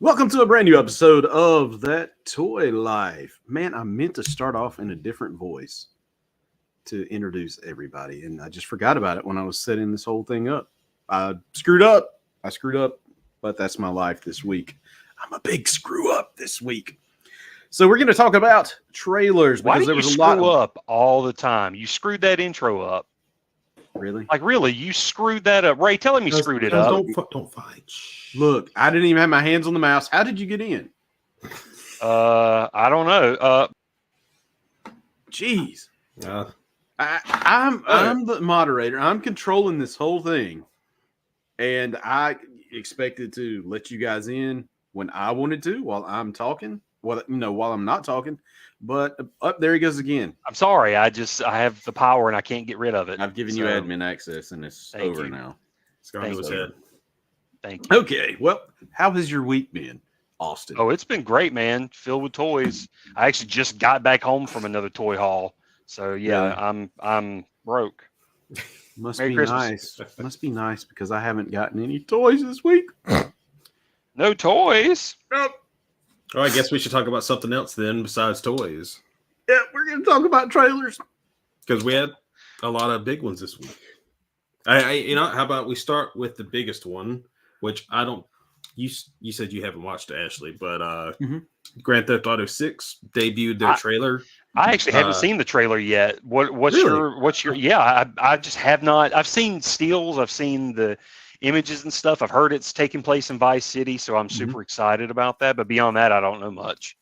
Welcome to a brand new episode of That Toy Life. Man, I meant to start off in a different voice to introduce everybody, and I just forgot about it when I was setting this whole thing up. I screwed up, but that's my life this week. I'm a big screw up this week. So we're going to talk about trailers. Why because do there you was a screw lot of... up all the time? You screwed that intro up. Really? Like, really, you screwed that up. Ray, tell him you screwed it up. Don't fight. Look, I didn't even have my hands on the mouse. How did you get in? I don't know. Jeez. I'm the moderator. I'm controlling this whole thing. And I expected to let you guys in when I wanted to while I'm talking. Well, while I'm not talking. But there he goes again. I'm sorry. I have the power and I can't get rid of it. I've given you admin access and it's over now. It's gone to his head. Thank you. Okay. Well, how has your week been, Austin? Oh, it's been great, man. Filled with toys. I actually just got back home from another toy haul. So yeah, really? I'm broke. Must Merry be Christmas. nice. Must be nice because I haven't gotten any toys this week. No toys. Nope. Oh, I guess we should talk about something else then besides toys. Yeah, we're going to talk about trailers. Because we had a lot of big ones this week. How about we start with the biggest one, which I don't. You said you haven't watched it, Ashley, but Grand Theft Auto 6 debuted their trailer. I actually haven't seen the trailer yet. What's your? Yeah, I just have not. I've seen stills. I've seen the images and stuff. I've heard it's taking place in Vice City, so I'm super excited about that. But beyond that, I don't know much.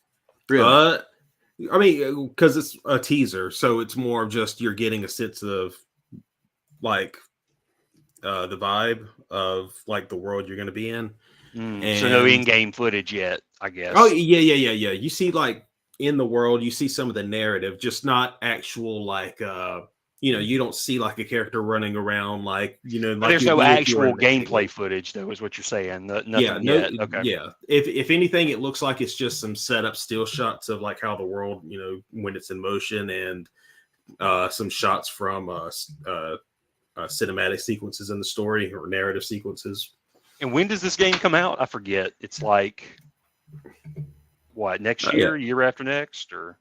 Really? I mean, because it's a teaser, so it's more of just you're getting a sense of like the vibe of like the world you're going to be in. So no in-game footage yet, I guess. Oh yeah. You see, like in the world, you see some of the narrative, just not actual like you don't see like a character running around like like there's no actual gameplay footage though, is what you're saying. Nothing yet. Okay. Yeah. If anything, it looks like it's just some setup still shots of like how the world, when it's in motion, and some shots from cinematic sequences in the story or narrative sequences. And when does this game come out? I forget. It's like what, next year, year after next, or?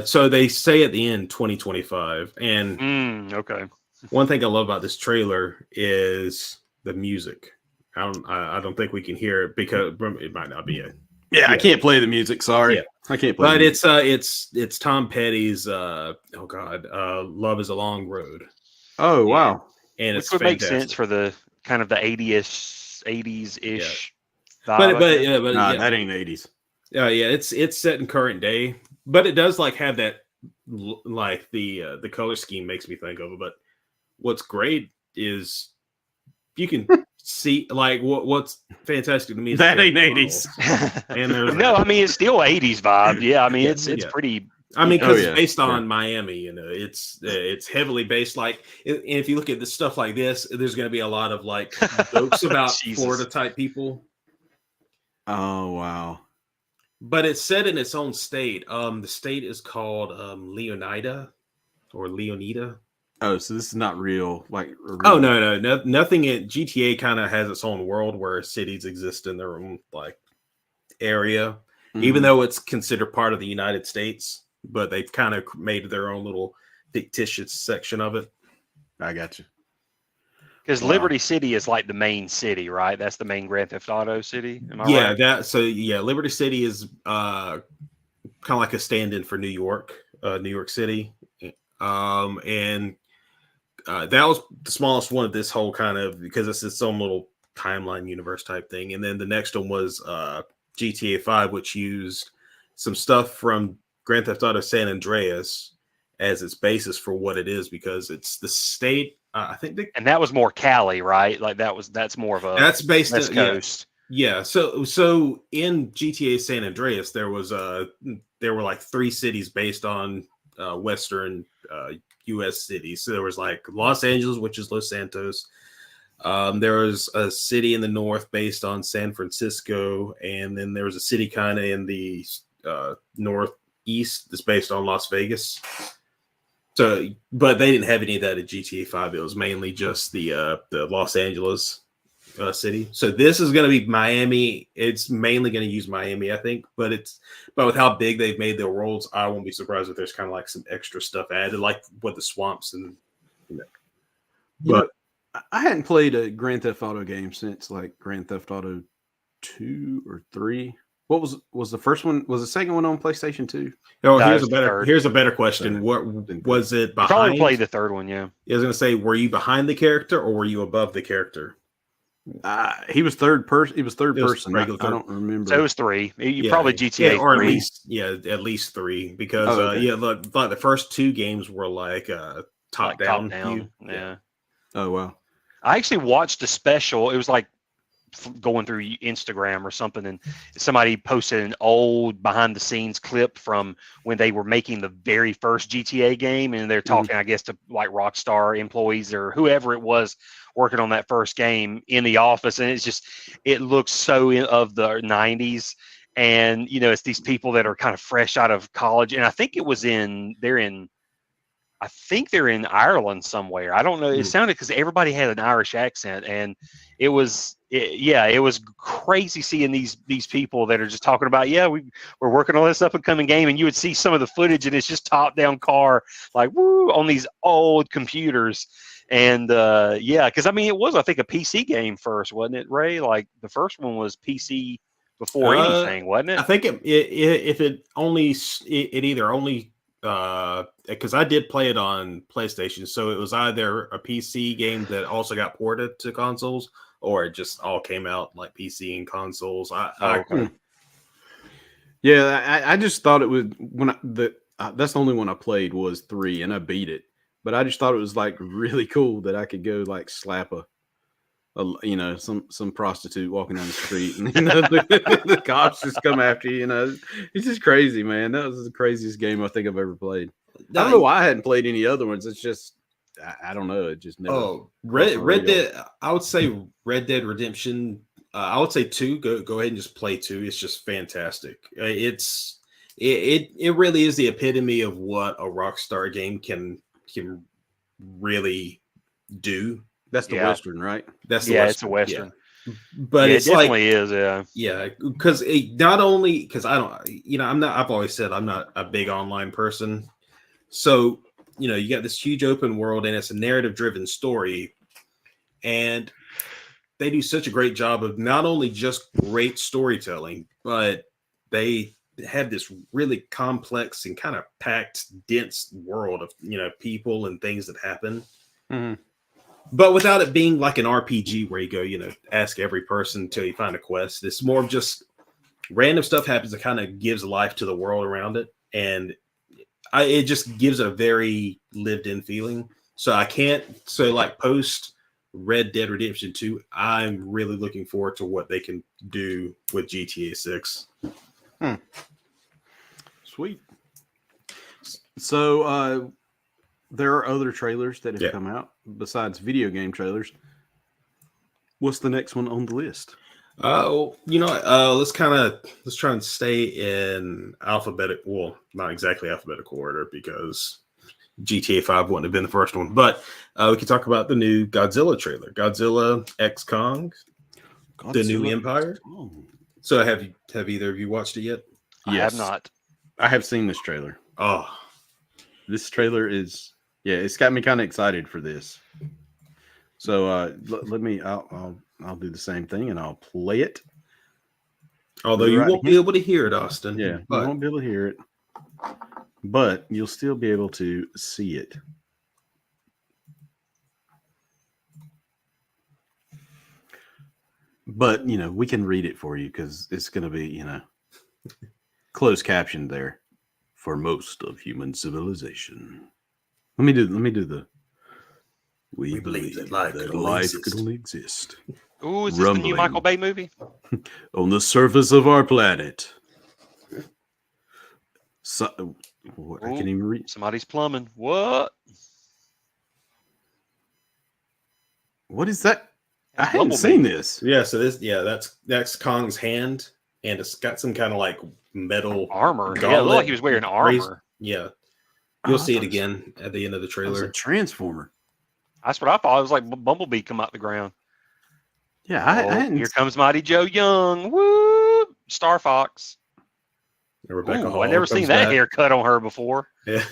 So they say at the end 2025. And okay. One thing I love about this trailer is the music. I don't think we can hear it because it might not be it. Yeah, I can't play the music. Sorry, I can't play. But it's Tom Petty's Love Is a Long Road. Oh wow! And which it's would fantastic. make sense for the kind of the 80s ish. But that ain't 80s. Yeah, it's set in current day, but it does like have that like the color scheme makes me think of it. But what's great is you can see like what's fantastic to me is that ain't 80s. And no, I mean it's still 80s vibe. Yeah, I mean it's pretty. I mean, because it's based on Miami, it's heavily based. Like, and if you look at this stuff like this, there's going to be a lot of like jokes about Florida type people. Oh wow! But it's set in its own state. The state is called Leonida. Oh, so this is not real. Oh no, nothing. GTA kind of has its own world where cities exist in their own like area, even though it's considered part of the United States. But they've kind of made their own little fictitious section of it. I got you. Because Liberty City is like the main city, right? That's the main Grand Theft Auto city. Am I right? Liberty City is kind of like a stand-in for New York City. And that was the smallest one of this whole kind of, because it's its own little timeline universe type thing. And then the next one was GTA 5, which used some stuff from Grand Theft Auto San Andreas as its basis for what it is, because it's the state. I think, and that was more Cali, right? Like that's more of a based West Coast. Yeah. So in GTA San Andreas, there were like 3 cities based on Western U.S. cities. So there was like Los Angeles, which is Los Santos, There was a city in the north based on San Francisco, and then there was a city kind of in the northeast that's based on Las Vegas. So, but they didn't have any of that at GTA 5. It was mainly just the Los Angeles city. So this is going to be Miami. It's mainly going to use Miami, I think. But with how big they've made their worlds, I won't be surprised if there's kind of like some extra stuff added, like what the swamps and. But I hadn't played a Grand Theft Auto game since like Grand Theft Auto 2 or 3. What was the first one? Was the second one on PlayStation 2? Oh, No, here's a better question. Third. What was it behind? Probably played the third one, yeah. I was going to say, were you behind the character or were you above the character? He was third person. He was third It was person. regular I don't remember. So it was 3. You Yeah, probably GTA or 3. at least 3 because okay. like the first 2 games were like top down view. Yeah. Oh wow. I actually watched a special. It was like going through Instagram or something, and somebody posted an old behind the scenes clip from when they were making the very first GTA game, and they're talking, I guess, to like Rockstar employees or whoever it was working on that first game in the office, and it looks so of the 90s, and it's these people that are kind of fresh out of college, and I think they're in Ireland somewhere. I don't know. It sounded because everybody had an Irish accent, and it was crazy seeing these people that are just talking about, we're working on this up and coming game, and you would see some of the footage, and it's just top down car, like woo, on these old computers, and because it was, I think, a PC game first, wasn't it, Ray? Like the first one was PC before anything, wasn't it? I think it either only. Because I did play it on PlayStation, so it was either a PC game that also got ported to consoles, or it just all came out like PC and consoles. Yeah, I just thought it was that's the only one I played was 3, and I beat it. But I just thought it was like really cool that I could go like slap some prostitute walking down the street, and the cops just come after you. It's just crazy, man. That was the craziest game I think I've ever played. I don't know why I hadn't played any other ones. It's just I don't know. It just never. Oh, Red Dead. I would say Red Dead Redemption. I would say 2. Go ahead and just play 2. It's just fantastic. It really is the epitome of what a Rockstar game can really do. That's the Western, right? That's the Western. It's a Western. Yeah. But it it's definitely is, yeah. Because not only because I don't, I've always said I'm not a big online person, so you got this huge open world and it's a narrative-driven story, and they do such a great job of not only just great storytelling, but they have this really complex and kind of packed, dense world of people and things that happen. Mm-hmm. But without it being like an RPG where you go, ask every person until you find a quest. It's more of just random stuff happens that kind of gives life to the world around it. And it just gives it a very lived-in feeling. So like post Red Dead Redemption 2, I'm really looking forward to what they can do with GTA 6. Sweet. So, there are other trailers that have come out besides video game trailers. What's the next one on the list? Let's try and stay in alphabetical. Well, not exactly alphabetical order because GTA 5 wouldn't have been the first one. But we can talk about the new Godzilla trailer, Godzilla X Kong, the new Empire. So have either of you watched it yet? I have not. I have seen this trailer. Oh, this trailer is. Yeah, it's got me kind of excited for this. So let me. I'll do the same thing and I'll play it. Although you won't be able to hear it, Austin. Yeah, you won't be able to hear it, but you'll still be able to see it. But we can read it for you because it's going to be closed captioned there for most of human civilization. Let me do the. We believe that life could only exist. Ooh, is this the new Michael Bay movie? On the surface of our planet. So, I can't even read. Somebody's plumbing. What? What is that? I hadn't seen this. Yeah, so that's Kong's hand, and it's got some kind of like metal armor. gauntlet. Yeah, it looked like he was wearing armor. Yeah, you'll see it it again at the end of the was trailer. a transformer. That's what I thought. It was like Bumblebee come out the ground. Yeah, I hadn't. Here comes Mighty Joe Young. Woo! Star Fox. Rebecca Ooh, Hall. I never seen that haircut on her before. Yeah,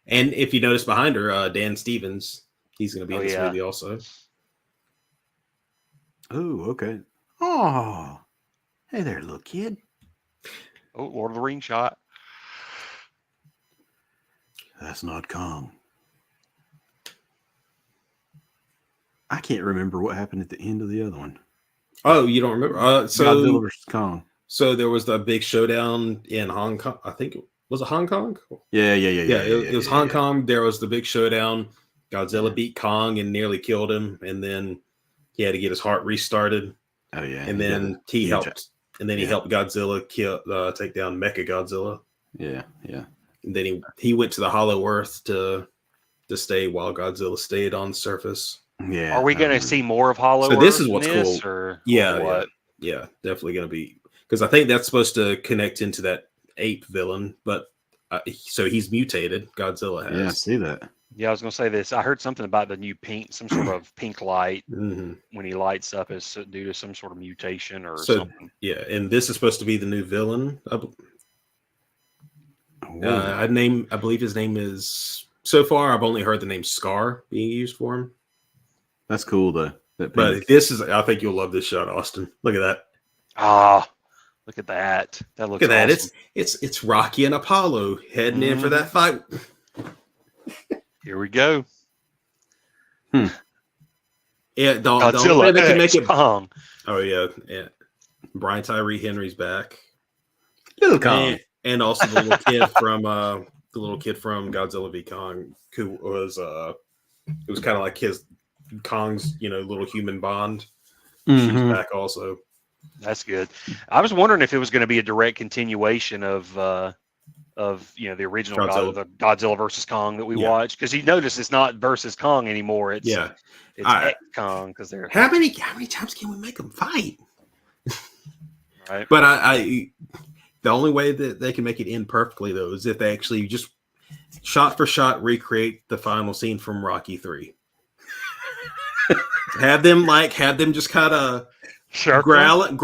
and if you notice behind her, Dan Stevens, he's going to be in this movie also. Oh, okay. Oh, hey there, little kid. Oh, Lord of the Rings shot. That's not Kong. I can't remember what happened at the end of the other one. Oh, you don't remember? So Godzilla versus Kong. So there was the big showdown in Hong Kong. I think was it Hong Kong? Yeah. It was Hong Kong. There was the big showdown. Godzilla beat Kong and nearly killed him, and then he had to get his heart restarted. Oh yeah, and then he helped. And then he helped Godzilla take down Mecha Godzilla. Yeah. And then he went to the Hollow Earth to stay while Godzilla stayed on the surface. Yeah. Are we going to see more of Hollow Earth? So this is what's cool. Or Yeah, definitely going to be, because I think that's supposed to connect into that ape villain, but so he's mutated. Godzilla has. Yeah, I see that. Yeah, I was going to say this. I heard something about the new some sort of pink light when he lights up is due to some sort of mutation or something. Yeah, and this is supposed to be the new villain. I believe his name is. So far, I've only heard the name Scar being used for him. That's cool, though. But this is. I think you'll love this shot, Austin. Look at that. Ah, look at that. That looks. Look at awesome. that. It's Rocky and Apollo heading in for that fight. Here we go. Yeah, Godzilla they can make it. Kong. Oh yeah. Brian Tyree Henry's back. Little Kong, and also the little kid from Godzilla v Kong, who was it was kind of like his Kong's little human bond. She's back also. That's good. I was wondering if it was going to be a direct continuation of the original Godzilla versus Kong that we watched, because you notice it's not versus Kong anymore. It's X Kong, because they're how many times can we make them fight? Right. But I the only way that they can make it end perfectly though is if they actually just shot for shot recreate the final scene from Rocky 3. have them just kind of growling,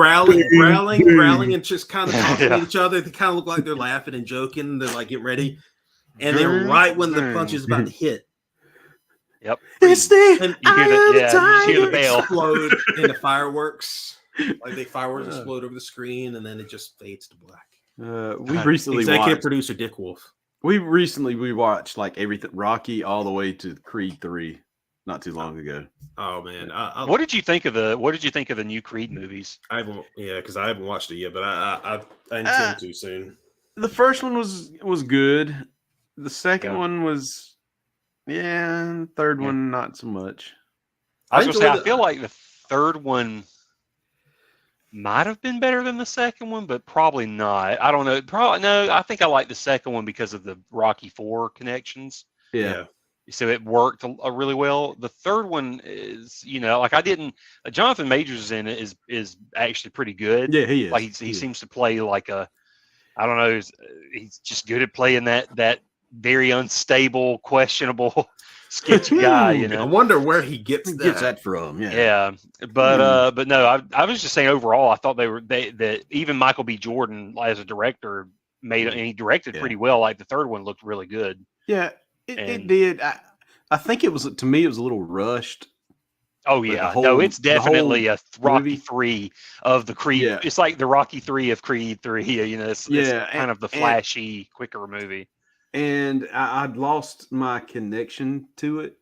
and just kind of talking to each other. They kind of look like they're laughing and joking. They're like getting ready, and then right when the punch is about to hit, yep, it's the you hear the bell explode into fireworks. Like the fireworks explode over the screen, and then it just fades to black. We recently executive producer Dick Wolf. We watched like everything Rocky all the way to Creed 3 not too long ago. Oh man, what did you think of the new Creed movies? Because I haven't watched it yet, but I intend to soon. The first one was good. The second one was third one not so much. I feel like the third one might have been better than the second one, but probably not. I don't know. Probably no. I think I like the second one because of the Rocky 4 connections. Yeah. So it worked really well. The third one is, like I didn't. Jonathan Majors in it is actually pretty good. Yeah, he is. Like he seems to play like I don't know. He's just good at playing that very unstable, questionable, sketchy guy. I wonder where he gets that from. Yeah. But no, I was just saying overall, I thought that even Michael B. Jordan as a director and he directed pretty well. Like the third one looked really good. Yeah. It did. I think it was, to me, it was a little rushed. Oh yeah, it's definitely a Rocky 3 of the Creed. Yeah. It's like the Rocky 3 of Creed 3. It's kind of the flashy, quicker movie. And I'd lost my connection to it,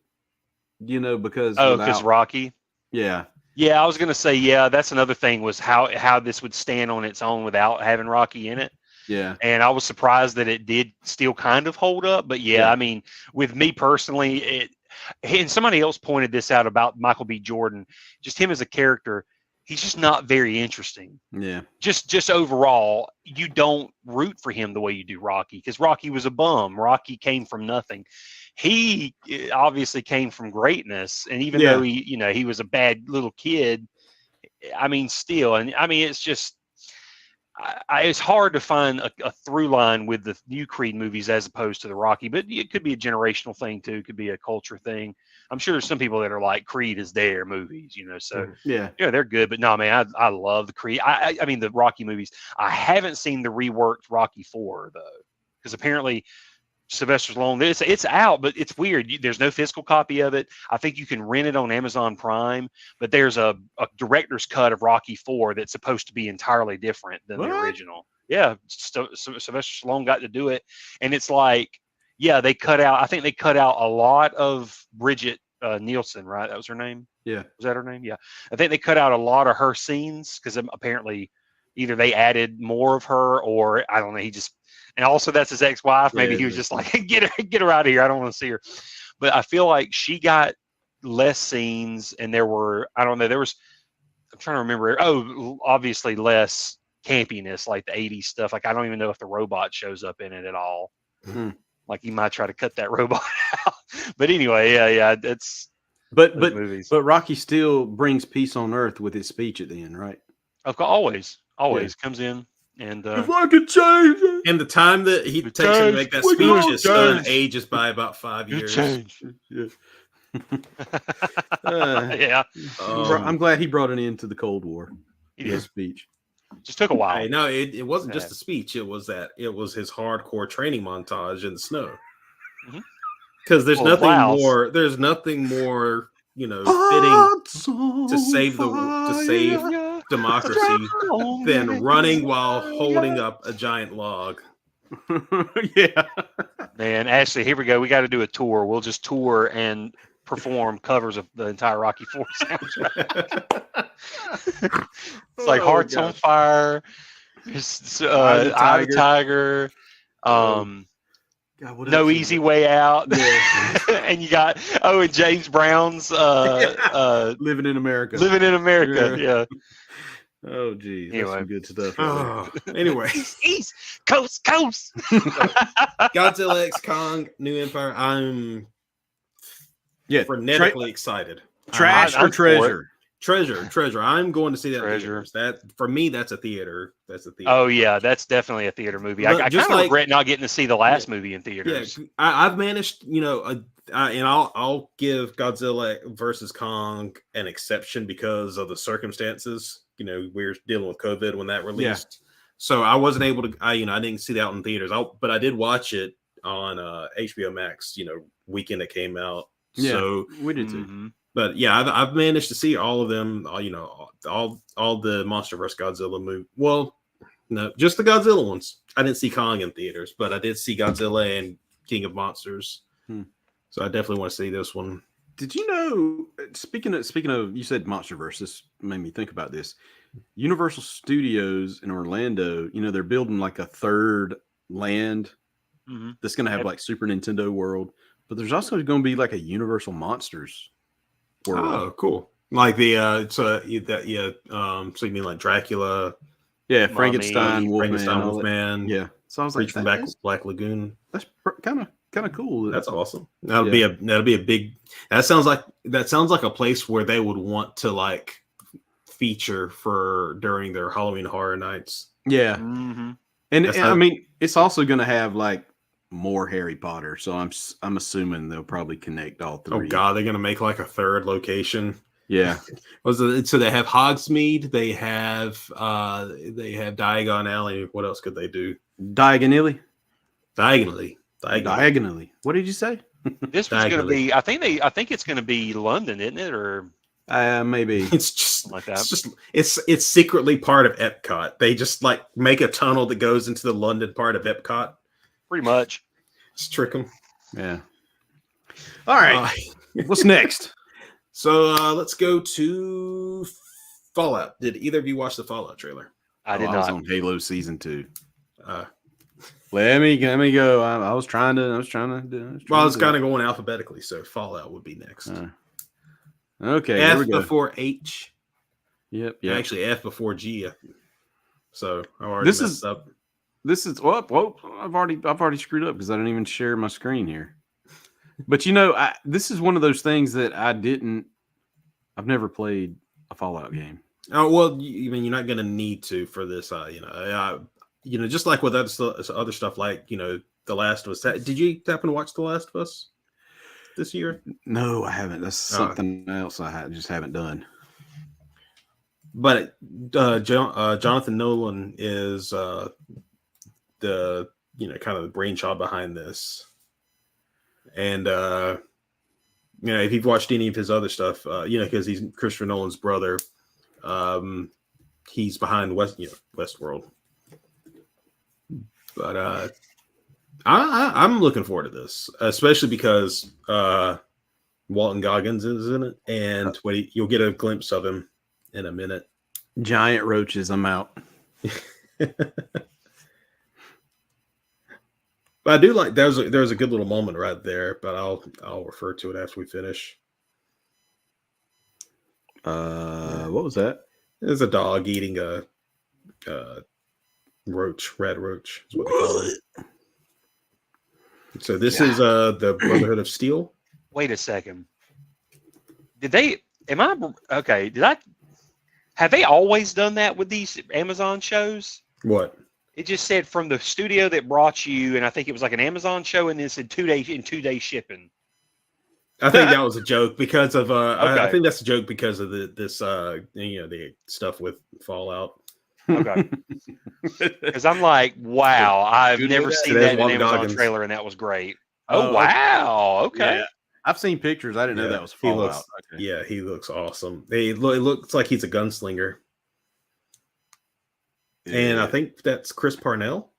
because Rocky. Yeah. Yeah, I was gonna say that's another thing was how this would stand on its own without having Rocky in it. Yeah. And I was surprised that it did still kind of hold up. But I mean, with me personally, and somebody else pointed this out about Michael B. Jordan, just him as a character, he's just not very interesting. Yeah. Just overall, you don't root for him the way you do Rocky, because Rocky was a bum. Rocky came from nothing. he obviously came from greatness, and even Yeah. though he was a bad little kid, I mean, still, and I mean, it's just. It's hard to find a through line with the new Creed movies as opposed to the Rocky, but it could be a generational thing too. It could be a culture thing. I'm sure there's some people that are like Creed is their movies, so Yeah. they're good. But no, man, I love the Creed. I mean the Rocky movies. I haven't seen the reworked Rocky 4 though, because apparently Sylvester Stallone. It's out, but it's weird. There's no physical copy of it. I think you can rent it on Amazon Prime, but there's a director's cut of Rocky 4 that's supposed to be entirely different than the original. Yeah, Sylvester Stallone got to do it, and it's like, yeah, they cut out. I think they cut out a lot of Bridget Nielsen, right? That was her name. Yeah, was that her name? Yeah, I think they cut out a lot of her scenes because apparently either they added more of her or I don't know. He just. And also, that's his ex-wife. Maybe he was just like, get her out of here. I don't want to see her. But I feel like she got less scenes, and there were, I don't know, I'm trying to remember. Oh, obviously less campiness, like the 80s stuff. Like, I don't even know if the robot shows up in it at all. Mm-hmm. Like, he might try to cut that robot out. But anyway, yeah, it's. But Rocky still brings peace on earth with his speech at the end, right? Of course, always comes in. And if I could change it. And the time that he takes to make that speech, his son ages by about 5 years. Yeah. Yeah. I'm glad he brought it into the Cold War. His speech. Just took a while. Hey, no, it wasn't just a speech. It was his hardcore training montage in the snow. Because there's nothing more. There's nothing more, fitting to save democracy than running while holding up a giant log. Yeah. Man, Ashley, here we go. We got to do a tour. We'll just tour and perform covers of the entire Rocky 4 soundtrack. It's like Hearts on Fire, Eye of the Tiger, God, No Easy Way Out. Yeah. And you got, and James Brown's Living in America. Living in America, yeah. Oh, geez. That's some good stuff. Anyway. East, coast. Godzilla X Kong, New Empire. I'm frenetically excited. Trash or treasure? Treasure. I'm going to see that. Treasure. That for me, that's a theater. Oh yeah, that's definitely a theater movie. I kind of regret not getting to see the last movie in theaters. Yeah, I've managed, and I'll give Godzilla versus Kong an exception because of the circumstances. We were dealing with COVID when that released, so I wasn't able to. I didn't see that out in theaters. But I did watch it on HBO Max. Weekend it came out. Yeah, so we did too. Mm-hmm. But yeah, I've managed to see all of them. All the MonsterVerse Godzilla movie. Well, no, just the Godzilla ones. I didn't see Kong in theaters, but I did see Godzilla and King of Monsters. So I definitely want to see this one. Did you know? Speaking of, you said MonsterVerse. This made me think about this. Universal Studios in Orlando. They're building like a third land that's going to have like Super Nintendo World, but there's also going to be like a Universal Monsters world. Oh, cool! Like the so you mean like Dracula? Yeah, Frankenstein, Wolfman. Yeah. So I was like, from Black Lagoon. That's kind of cool. That's awesome. That'll be a big. That sounds like a place where they would want to like feature during their Halloween Horror Nights. Yeah, and I mean, it's also going to have like more Harry Potter. So I'm assuming they'll probably connect all three. Oh God, they're going to make like a third location. Yeah. So they have Hogsmeade. They have Diagon Alley. What else could they do? Diagonally. Diagonally. What did you say? This was going to be. I think it's going to be London, isn't it? Or maybe it's just like that. It's secretly part of Epcot. They just like make a tunnel that goes into the London part of Epcot. Pretty much. Just trick them. Yeah. All right. What's next? So let's go to Fallout. Did either of you watch the Fallout trailer? I did not. I was on Halo Season 2. Let me go. I was trying to. Well, I was kind of going alphabetically, so Fallout would be next. Okay. F before H. Yep. Actually, F before G. So I already messed up. This is I've already screwed up because I didn't even share my screen here. But this is one of those things that I've never played a Fallout game. Oh well, you're not going to need to for this. Just like with other stuff, like The Last of Us. Did you happen to watch The Last of Us this year? No, I haven't. That's something else just haven't done. But Jonathan Nolan is the kind of the brainchild behind this, and if you've watched any of his other stuff, because he's Christopher Nolan's brother, he's behind Westworld. But I'm looking forward to this, especially because Walton Goggins is in it, and you'll get a glimpse of him in a minute. Giant roaches, I'm out. But I do like there's a good little moment right there, but I'll refer to it after we finish. What was that? There's a dog eating a roach, red roach is what they call it. So this is the Brotherhood of Steel. Wait a second. Have they always done that with these Amazon shows? What? It just said from the studio that brought you, and I think it was like an Amazon show, and it said 2 day shipping. I think that was a joke because of Okay. I think that's a joke because of the stuff with Fallout. Okay. Because I'm like, wow, I've never seen that in an Amazon Goggins. trailer, and that was great. Oh, wow. Okay. Yeah. I've seen pictures. I didn't know that was Fallout. Yeah, he looks awesome. It looks like he's a gunslinger. Yeah. And I think that's Chris Parnell.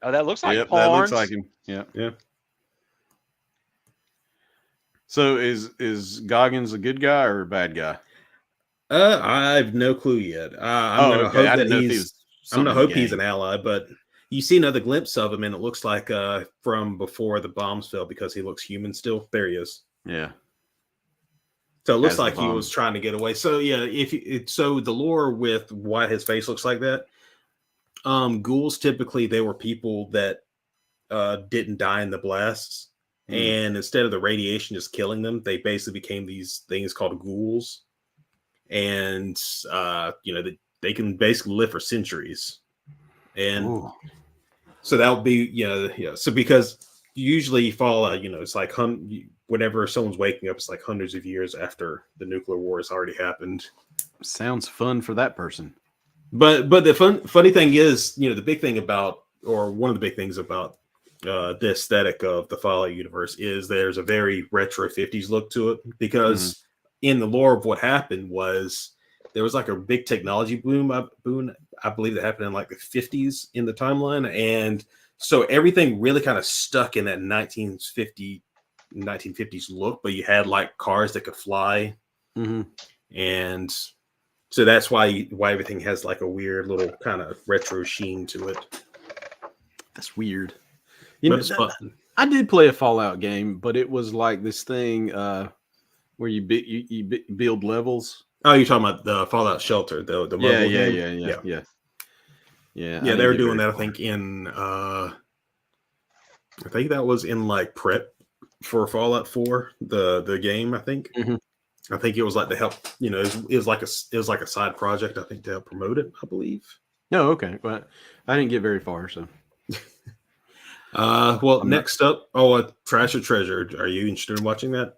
Oh, that looks like Yep, Parnes. that looks like him. Yeah. Yeah. So is Goggins a good guy or a bad guy? I have no clue yet. I'm gonna hope that I'm gonna hope he's an ally, but you see another glimpse of him, and it looks like from before the bombs fell because he looks human still. There he is. Yeah. So it looks like he was trying to get away. So yeah, so the lore with why his face looks like that. Ghouls typically they were people that didn't die in the blasts. And instead of the radiation just killing them, they basically became these things called ghouls. And, they can basically live for centuries. And so that would be, So because usually Fallout, it's like whenever someone's waking up, it's like hundreds of years after the nuclear war has already happened. Sounds fun for that person. But the funny thing is, the big thing about, or one of the big things about the aesthetic of the Fallout universe is there's a very retro 50s look to it because in the lore of what happened was there was like a big technology boom, I believe that happened in like the 50s in the timeline. And so everything really kind of stuck in that 1950s look, but you had like cars that could fly. And so that's why everything has like a weird little kind of retro sheen to it. That's weird. I did play a Fallout game, but it was like this thing where you build levels. Oh, you're talking about the Fallout Shelter, the yeah. They were doing that. I think that was in like prep for Fallout 4, the game. I think. I think it was like to help. It was like a side project. I think to help promote it. I believe. No, okay, but I didn't get very far, so. Next up, Trash or Treasure. Are you interested in watching that?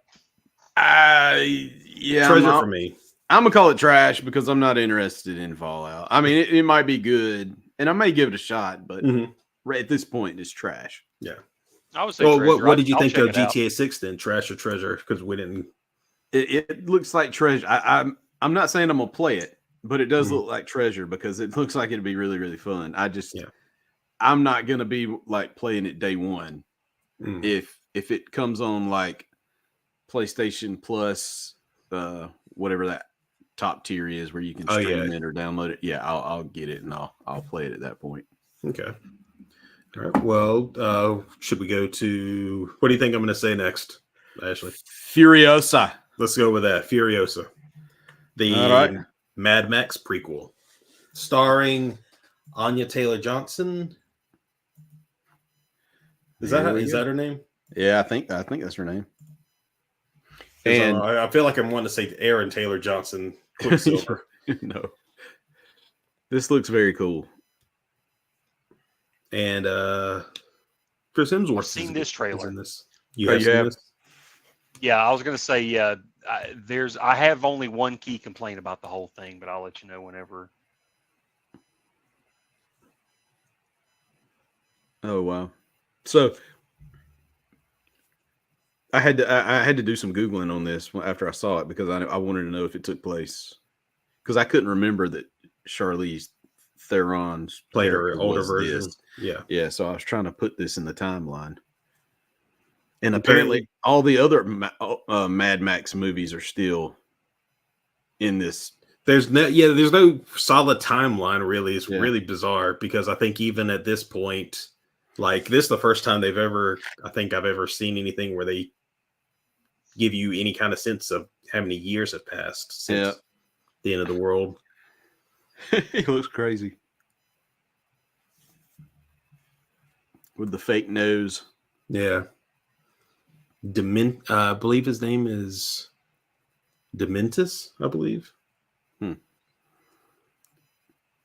Yeah, Treasure for me. I'm gonna call it trash because I'm not interested in Fallout. I mean, it might be good, and I may give it a shot, but at this point, it's trash. Yeah, I would say. Well, what did you think of GTA 6 then? Trash or Treasure? Because we didn't. It looks like treasure. I'm not saying I'm gonna play it, but it does look like treasure because it looks like it'd be really, really fun. I'm not gonna be like playing it day one. If it comes on like PlayStation Plus, whatever that top tier is, where you can stream it or download it. Yeah, I'll get it and I'll play it at that point. Okay. All right. Well, should we go to what do you think I'm going to say next, Ashley? Furiosa. Let's go with that. Furiosa, the Mad Max prequel, starring Anya Taylor-Johnson. Is that her name? Yeah, I think that's her name. And I feel like I'm wanting to say Aaron Taylor Johnson, Quicksilver. No, this looks very cool. And Chris Hemsworth. I've seen this trailer. In this. You have seen this? Yeah, I was gonna say yeah. I have only one key complaint about the whole thing, but I'll let you know whenever. Oh wow! So I had to do some Googling on this after I saw it because I wanted to know if it took place because I couldn't remember that Charlize Theron's played her older version. Yeah. So I was trying to put this in the timeline, and apparently all the other Mad Max movies are still in this. There's no solid timeline really. It's really bizarre because I think even at this point, like this is the first time I've ever seen anything where they give you any kind of sense of how many years have passed since the end of the world. He looks crazy with the fake nose. Yeah. I believe his name is Dementis, I believe.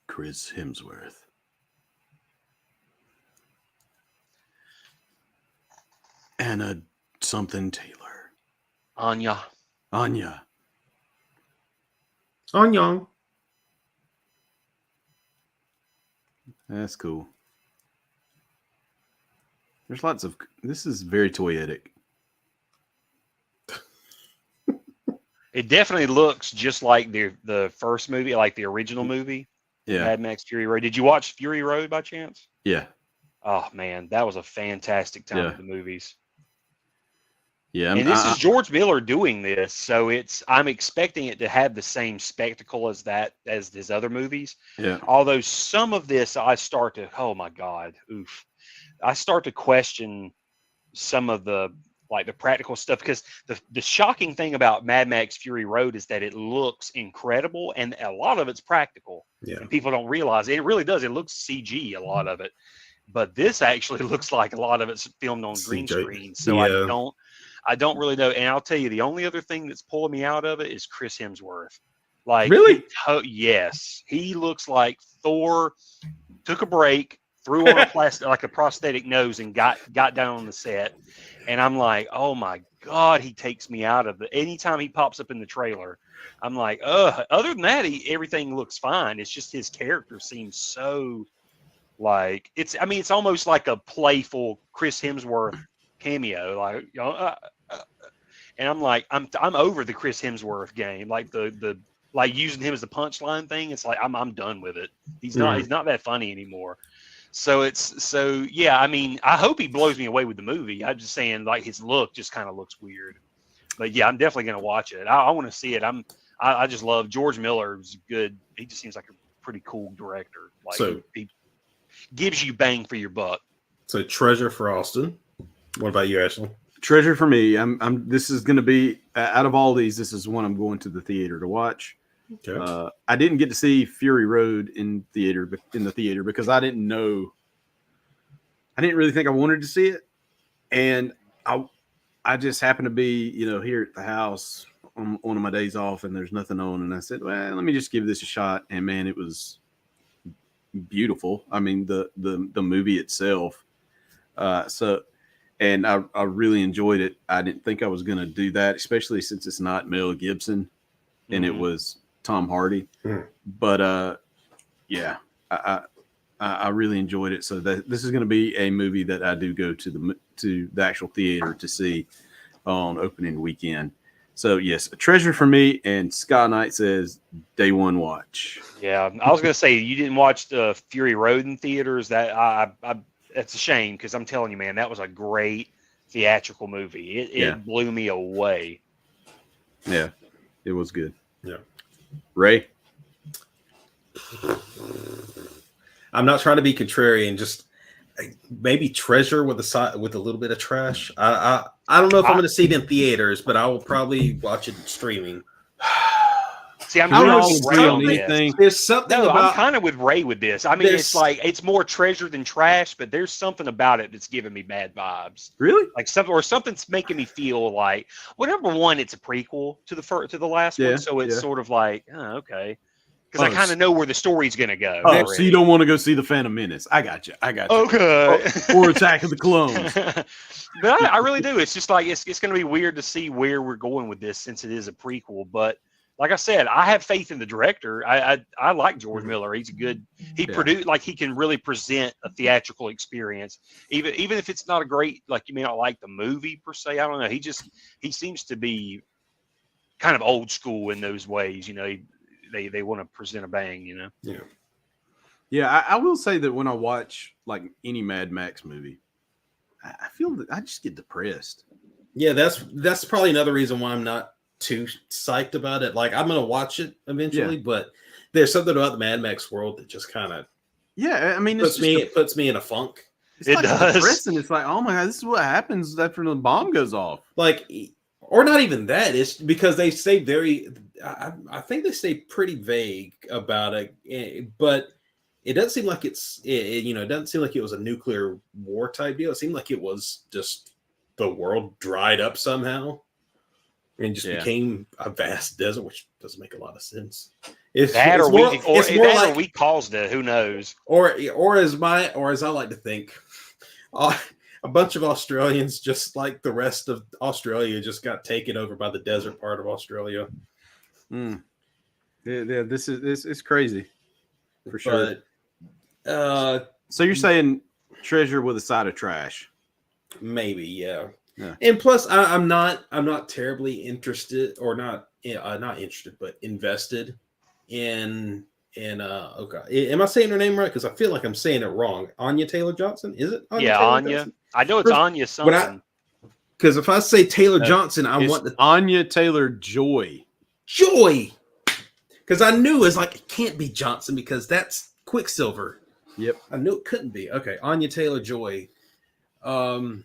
Chris Hemsworth. Anna something Taylor. Anya. That's cool. There's lots of. This is very toyetic. It definitely looks just like the first movie, like the original movie. Yeah. Mad Max Fury Road. Did you watch Fury Road by chance? Yeah. Oh man, that was a fantastic time at the movies. Yeah, and this is George Miller doing this, so I'm expecting it to have the same spectacle as his other movies. Yeah. Although some of this, I start to, oh my God, oof, I start to question some of the practical stuff because the shocking thing about Mad Max Fury Road is that it looks incredible and a lot of it's practical. Yeah. And people don't realize it really does. It looks CG a lot of it, but this actually looks like a lot of it's filmed on green screen. So I don't really know. And I'll tell you, the only other thing that's pulling me out of it is Chris Hemsworth. Like, really? Yes. He looks like Thor took a break, threw on a prosthetic nose and got down on the set. And I'm like, oh my God, he takes me out of it. Anytime he pops up in the trailer, I'm like, other than that, everything looks fine. It's just his character seems so like it's almost like a playful Chris Hemsworth cameo, like and I'm like, I'm over the Chris Hemsworth game, like the using him as the punchline thing. It's like I'm done with it. He's not that funny anymore. So yeah. I mean, I hope he blows me away with the movie. I'm just saying, like his look just kind of looks weird. But yeah, I'm definitely gonna watch it. I want to see it. I just love George Miller's good. He just seems like a pretty cool director. Like he gives you bang for your buck. So Treasure for Austin. What about you, Ashley? Treasure for me. This is going to be out of all these. This is one I'm going to the theater to watch. Okay. I didn't get to see Fury Road in the theater because I didn't really think I wanted to see it, and I just happened to be here at the house on one of my days off, and there's nothing on, and I said, well, let me just give this a shot, and man, it was beautiful. I mean, the movie itself. And I really enjoyed it. I didn't think I was going to do that, especially since it's not Mel Gibson and it was Tom Hardy. But yeah, I really enjoyed it. So this is going to be a movie that I do go to the actual theater to see on opening weekend. So yes, a treasure for me. And Sky Knight says day one watch. Yeah, I was going to say you didn't watch the Fury Road in theaters. That that's a shame because I'm telling you, man, that was a great theatrical movie. It blew me away. Yeah, it was good. Yeah. Ray? I'm not trying to be contrarian, just maybe Treasure with a little bit of trash. I don't know if I'm going to see it in theaters, but I will probably watch it streaming. See, I'm Can we kind all of agree Ray on on this. anything? There's something No, I'm about kind of with Ray with this. I mean, it's like it's more treasure than trash, but there's something about it that's giving me bad vibes. Really? Like something's making me feel like, well, number one, it's a prequel to the last Yeah, one, so it's yeah. sort of like, oh, okay, because I kind Oh, of know where the story's gonna go. Oh, so already. you don't want to go see the Phantom Menace? I got you. Okay. Or Attack of the Clones. But I really do. It's just like it's going to be weird to see where we're going with this since it is a prequel. But like I said, I have faith in the director. I like George Miller. He's a good. Produced like he can really present a theatrical experience, even if it's not a great, like you may not like the movie per se. I don't know. He seems to be kind of old school in those ways. You know, they want to present a bang. You know. Yeah. Yeah, I will say that when I watch like any Mad Max movie, I feel that I just get depressed. Yeah, that's probably another reason why I'm not too psyched about it. Like I'm gonna watch it eventually, but there's something about the Mad Max world that just kind of I mean, puts me in a funk. It does. Depressing. It's like, oh my god, this is what happens after the bomb goes off. Like, or not even that. It's because they say I think they say pretty vague about it, but it doesn't seem like it doesn't seem like it was a nuclear war type deal. It seemed like it was just the world dried up somehow and just became a vast desert, which doesn't make a lot of sense. Or we caused it. Who knows? Or as I like to think, a bunch of Australians, just like the rest of Australia, just got taken over by the desert part of Australia. Yeah, this is crazy for sure. But, so you're saying treasure with a side of trash? Maybe, yeah. And plus, I'm not terribly interested, or not interested, but invested in okay. Am I saying her name right? Because I feel like I'm saying it wrong. Anya Taylor-Johnson, is it? Anya. Johnson? I know it's Anya something. Because if I say Taylor Johnson, I want the Anya Taylor-Joy. Joy. Because I knew it's like it can't be Johnson because that's Quicksilver. Yep. I knew it couldn't be. Okay, Anya Taylor-Joy. I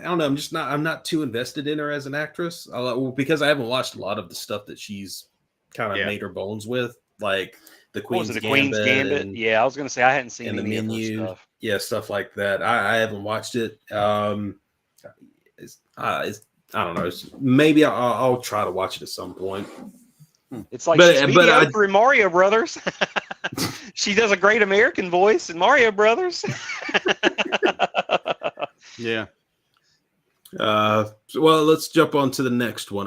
don't know. I'm not too invested in her as an actress because I haven't watched a lot of the stuff that she's kind of made her bones with, like the Queen's Gambit. Yeah, I was gonna say I hadn't seen any the Menu stuff. Yeah, stuff like that. I haven't watched it. I don't know. Maybe I'll try to watch it at some point. It's like she's mediocre in Mario Brothers. She does a great American voice in Mario Brothers. Yeah. Well, let's jump on to the next one.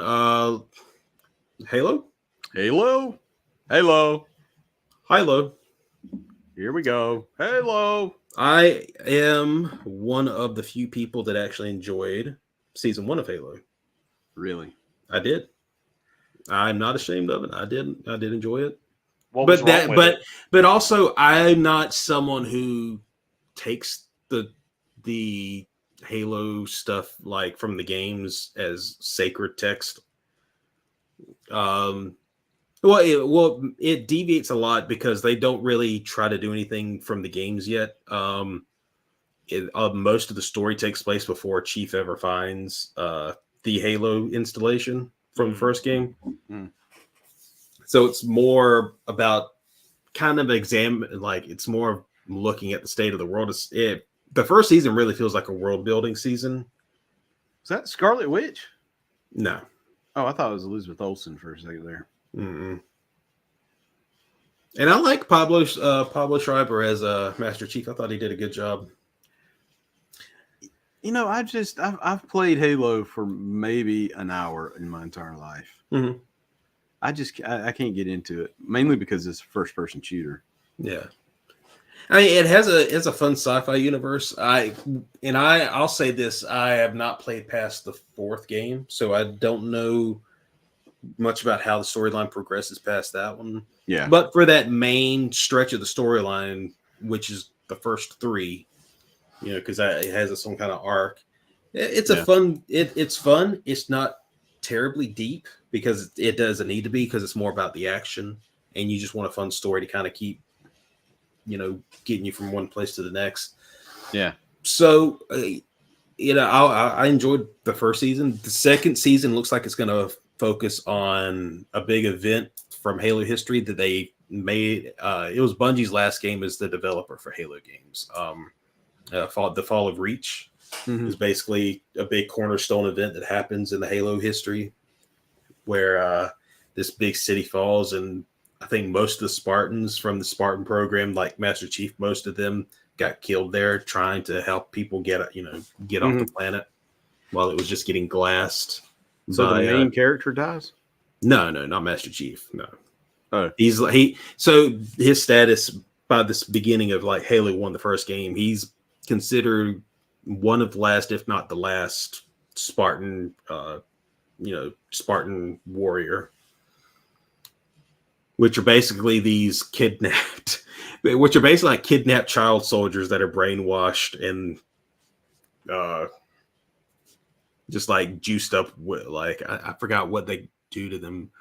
Halo. Here we go. Halo. I am one of the few people that actually enjoyed season 1 of Halo. Really? I did. I'm not ashamed of it. I did enjoy it. But also I'm not someone who takes the Halo stuff like from the games as sacred text. It deviates a lot because they don't really try to do anything from the games yet. Most of the story takes place before Chief ever finds the Halo installation from the first game. Mm-hmm. So it's more about kind of it's more looking at the state of the world. The first season really feels like a world building season. Is that Scarlet Witch? No. Oh, I thought it was Elizabeth Olsen for a second there. Mm-mm. And I like Pablo Schreiber as Master Chief. I thought he did a good job. You know, I've played Halo for maybe an hour in my entire life. Mm-hmm. I can't get into it, mainly because it's a first person shooter. Yeah. I mean, it's a fun sci-fi universe. I'll say this: I have not played past the 4th game, so I don't know much about how the storyline progresses past that one. Yeah, but for that main stretch of the storyline, which is the first 3, because it has some kind of arc. It's fun. It's fun. It's not terribly deep because it doesn't need to be, because it's more about the action, and you just want a fun story to kind of keep getting you from one place to the next. Yeah. So, I enjoyed the first season. The second season looks like it's going to focus on a big event from Halo history that they made. It was Bungie's last game as the developer for Halo games. The Fall of Reach is basically a big cornerstone event that happens in the Halo history, where this big city falls, and I think most of the Spartans from the Spartan program, like Master Chief, most of them got killed there trying to help people get off the planet while it was just getting glassed. So the main character dies? No, not Master Chief. No. Oh. So his status by this beginning of like Halo 1, the first game, he's considered one of the last, if not the last, Spartan Spartan warrior, which are basically these kidnapped child soldiers that are brainwashed and just like juiced up with, like, I forgot what they do to them.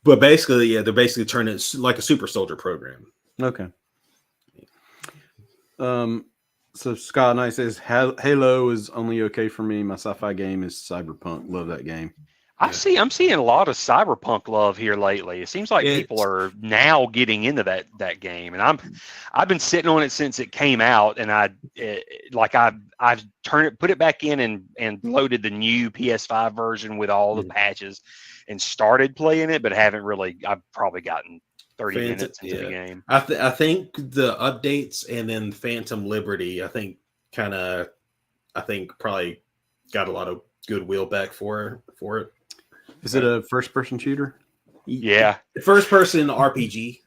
But basically, they're basically turning it like a super soldier program. Okay. So Scott Knight says Halo is only okay for me. My sci-fi game is Cyberpunk. Love that game. I'm seeing a lot of Cyberpunk love here lately. It seems like people are now getting into that game, and I've been sitting on it since it came out, and I've put it back in and loaded the new PS5 version with all the patches, and started playing it, but haven't really. I've probably gotten 30 minutes into the game. I think the updates and then Phantom Liberty, I think probably got a lot of goodwill back for it. Is it a first-person shooter? Yeah, first-person RPG.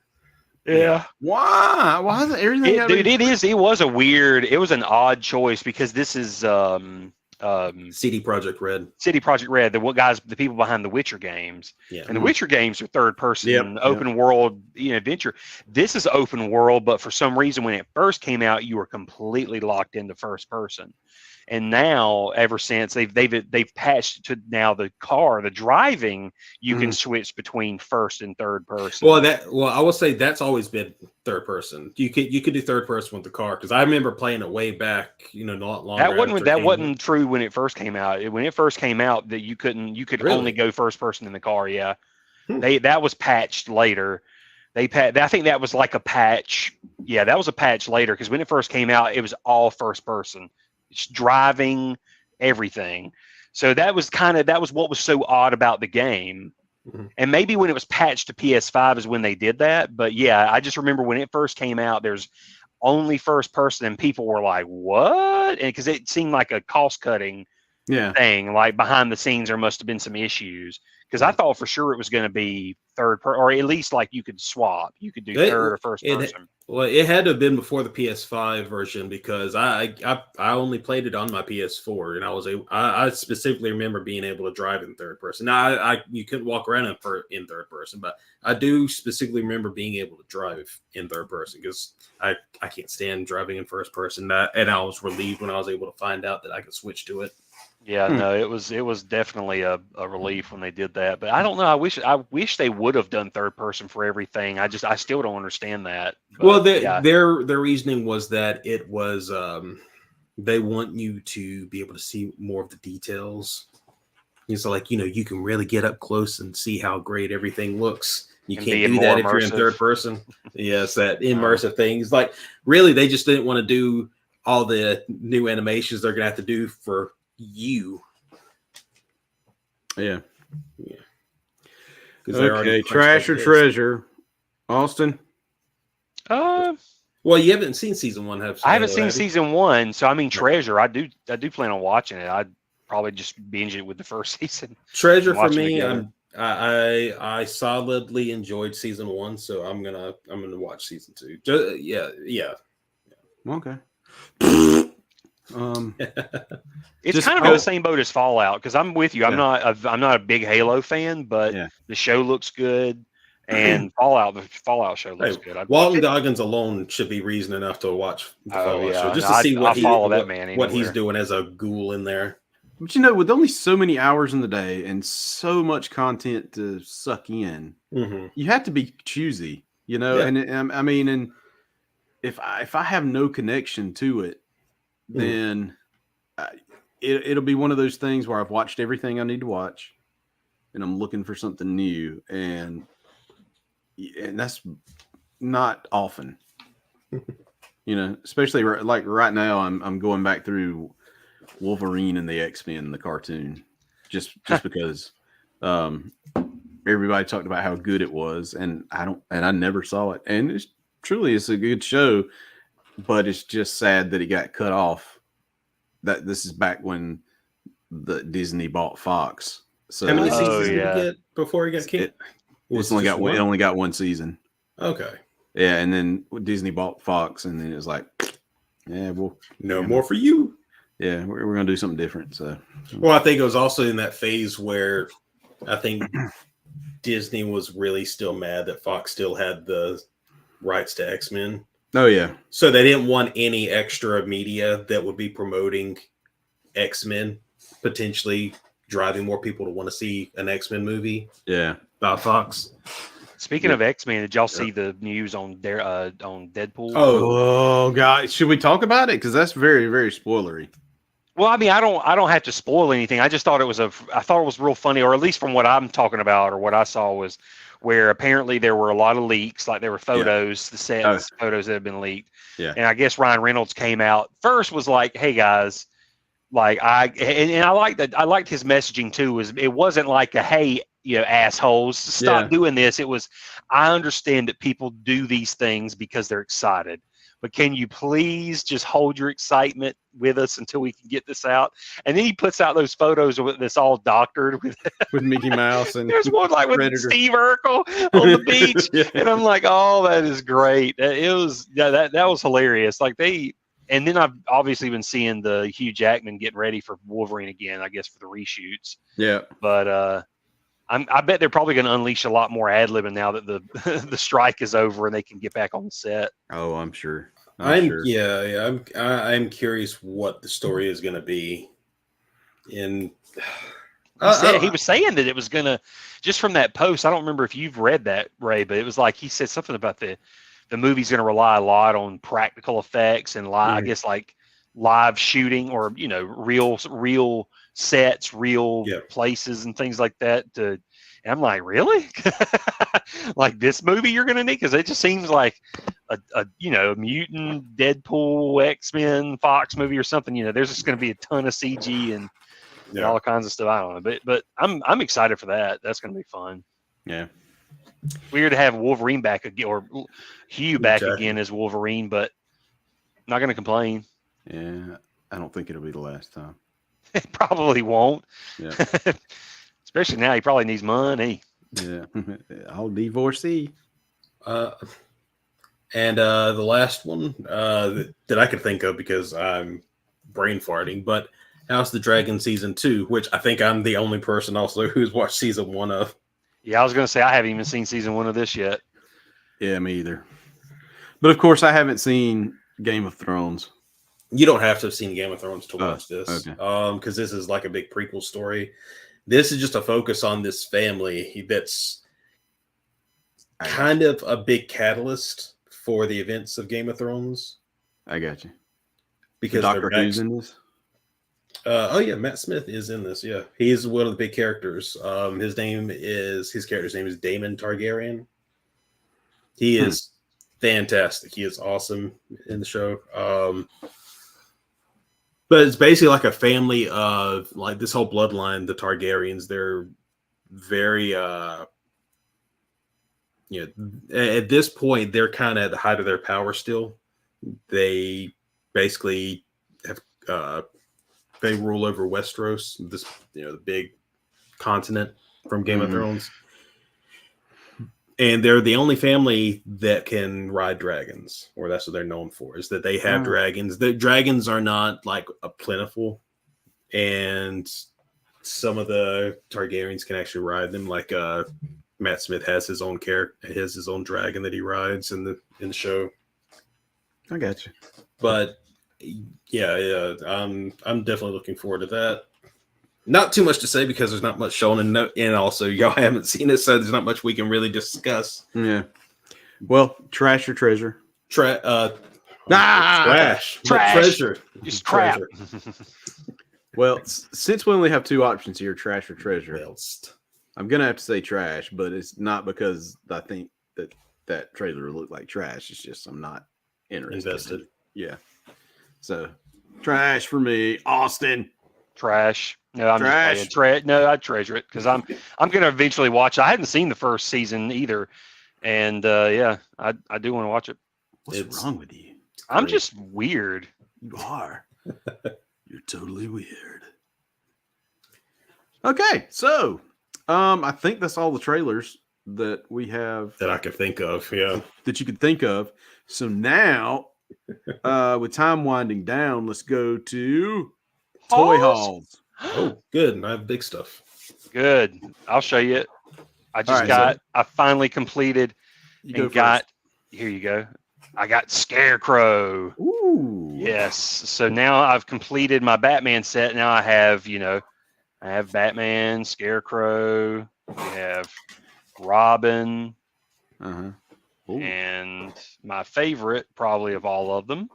Yeah. Why? Why is everything? It was an odd choice because this is CD Projekt Red. The people behind the Witcher games. Yeah. And the Witcher games are third-person open world adventure. This is open world, but for some reason when it first came out, you were completely locked into first person. And now, ever since they've patched to now the driving, you can switch between first and third person. Well, I will say that's always been third person. You could do third person with the car, because I remember playing it way back, not long. That wasn't true when it first came out. When it first came out, that you could really? Only go first person in the car. Yeah, that was patched later. I think that was like a patch. Yeah, that was a patch later, because when it first came out, it was all first person. Driving, everything. So that was what was so odd about the game. And maybe when it was patched to PS5 is when they did that. But yeah, I just remember when it first came out, there's only first person, and people were like, what? And because it seemed like a cost cutting thing, like behind the scenes there must have been some issues, because I thought for sure it was going to be or at least like you could swap, you could do third or first person. Well, it had to have been before the PS5 version, because I only played it on my PS4, and I specifically remember being able to drive in third person. Now you couldn't walk around in third person, but I do specifically remember being able to drive in third person, because I can't stand driving in first person. And I was relieved when I was able to find out that I could switch to it. Yeah, no, it was definitely a relief when they did that. But I don't know. I wish they would have done third person for everything. I still don't understand that. But, well, their reasoning was that it was they want you to be able to see more of the details. So like, you can really get up close and see how great everything looks. You can't do that if you're in third person. Yes, that immersive thing. It's like, really, they just didn't want to do all the new animations they're going to have to do for you. Yeah. Okay, trash or treasure, Austin? Well, you haven't seen season 1, have you? I haven't seen season 1, so I mean, treasure. I do plan on watching it. I'd probably just binge it with the first season. Treasure for me, I solidly enjoyed season 1, so I'm gonna watch season 2. Yeah. Okay. It's kind of in the same boat as Fallout, because I'm with you. I'm not a big Halo fan, but the show looks good, and the Fallout show looks good. Walton Goggins alone should be reason enough to watch the Fallout show, just to see what he's doing as a ghoul in there. But with only so many hours in the day and so much content to suck in, you have to be choosy, And I mean, and if I have no connection to it, then it'll be one of those things where I've watched everything I need to watch, and I'm looking for something new, and that's not often. Especially like right now, I'm going back through Wolverine and the X-Men, the cartoon, just because everybody talked about how good it was, and I never saw it, and it's a good show, but it's just sad that it got cut off. That this is back when the Disney bought Fox. So how many seasons did he get before he got kicked? It only got one season. Okay. Yeah, and then Disney bought Fox, and then it was like, yeah, well, no more for you. Yeah, we're gonna do something different. So, well, I think it was also in that phase where I think Disney was really still mad that Fox still had the rights to X-Men. Oh yeah. So they didn't want any extra media that would be promoting X-Men, potentially driving more people to want to see an X-Men movie. Yeah. By Fox. Speaking of X-Men, did y'all see the news on Deadpool? Oh God, should we talk about it? Because that's very, very spoilery. Well, I mean, I don't have to spoil anything. I just thought it was real funny, or at least from what I'm talking about or what I saw was where apparently there were a lot of leaks, like there were photos, the sets, photos that have been leaked. Yeah. And I guess Ryan Reynolds came out first, was like, "Hey guys, like I like that. I liked his messaging too. It wasn't like a hey, assholes, stop doing this. It was, I understand that people do these things because they're excited. But can you please just hold your excitement with us until we can get this out?" And then he puts out those photos that's all doctored with Mickey Mouse, and there's one like with Predator. Steve Urkel on the beach, and I'm like, "Oh, that is great." It was that was hilarious. Like and then I've obviously been seeing the Hugh Jackman getting ready for Wolverine again, I guess for the reshoots. Yeah, but I bet they're probably going to unleash a lot more ad-libbing now that the the strike is over and they can get back on the set. Oh, I'm sure. I'm curious what the story is going to be. And he was saying that it was going to, just from that post, I don't remember if you've read that, Ray, but it was like he said something about the movie's going to rely a lot on practical effects and I guess like live shooting or real sets, real places and things like that. And I'm like, really? Like this movie you're going to need? Because it just seems like a mutant Deadpool, X-Men, Fox movie or something. There's just going to be a ton of CG and all kinds of stuff. I don't know, but I'm excited for that. That's going to be fun. Yeah. Weird to have Wolverine back again, or Hugh back again as Wolverine, but not going to complain. Yeah, I don't think it'll be the last time. It probably won't. Yeah. Especially now, he probably needs money. Yeah. I'll divorcee. And the last one that I could think of because I'm brain farting, but House of the Dragon season 2, which I think I'm the only person also who's watched season 1 of. Yeah, I was going to say I haven't even seen season 1 of this yet. Yeah, me either. But of course, I haven't seen Game of Thrones. You don't have to have seen Game of Thrones to watch this, because this is like a big prequel story. This is just a focus on this family that's kind of a big catalyst for the events of Game of Thrones. I got you. Because Dr. Who's in this? Matt Smith is in this. Yeah, he is one of the big characters. His character's name is Daemon Targaryen. He is fantastic. He is awesome in the show. But it's basically like a family of like this whole bloodline, the Targaryens. They're very, at this point, they're kind of at the height of their power still. They basically have, they rule over Westeros, this, the big continent from Game of Thrones. And they're the only family that can ride dragons, or that's what they're known for, is that they have dragons. The dragons are not like a plentiful, and some of the Targaryens can actually ride them. Like Matt Smith has his own his own dragon that he rides in the show. I got you. But yeah, I'm definitely looking forward to that. Not too much to say because there's not much shown, and also y'all haven't seen it, so there's not much we can really discuss. Yeah. Well, trash or treasure? Trash. Treasure. Just crap. Well, since we only have two options here, trash or treasure, I'm gonna have to say trash, but it's not because I think that trailer looked like trash. It's just I'm not interested. Invested. Yeah. So trash for me, Austin. Trash. No, I'm Trash. just playing. No, I treasure it because I'm gonna eventually watch it. I hadn't seen the first season either, and yeah, I do want to watch it. What's wrong with you? I'm just weird. You are. You're totally weird. Okay, so I think that's all the trailers that we have that I could think of. Yeah, that you could think of. So now, with time winding down, let's go to toy hauls. Oh, good. I have big stuff. Good. I'll show you it. I finally completed here you go. I got Scarecrow. Ooh. Yes. So now I've completed my Batman set. Now I have Batman, Scarecrow, we have Robin, and my favorite probably of all of them,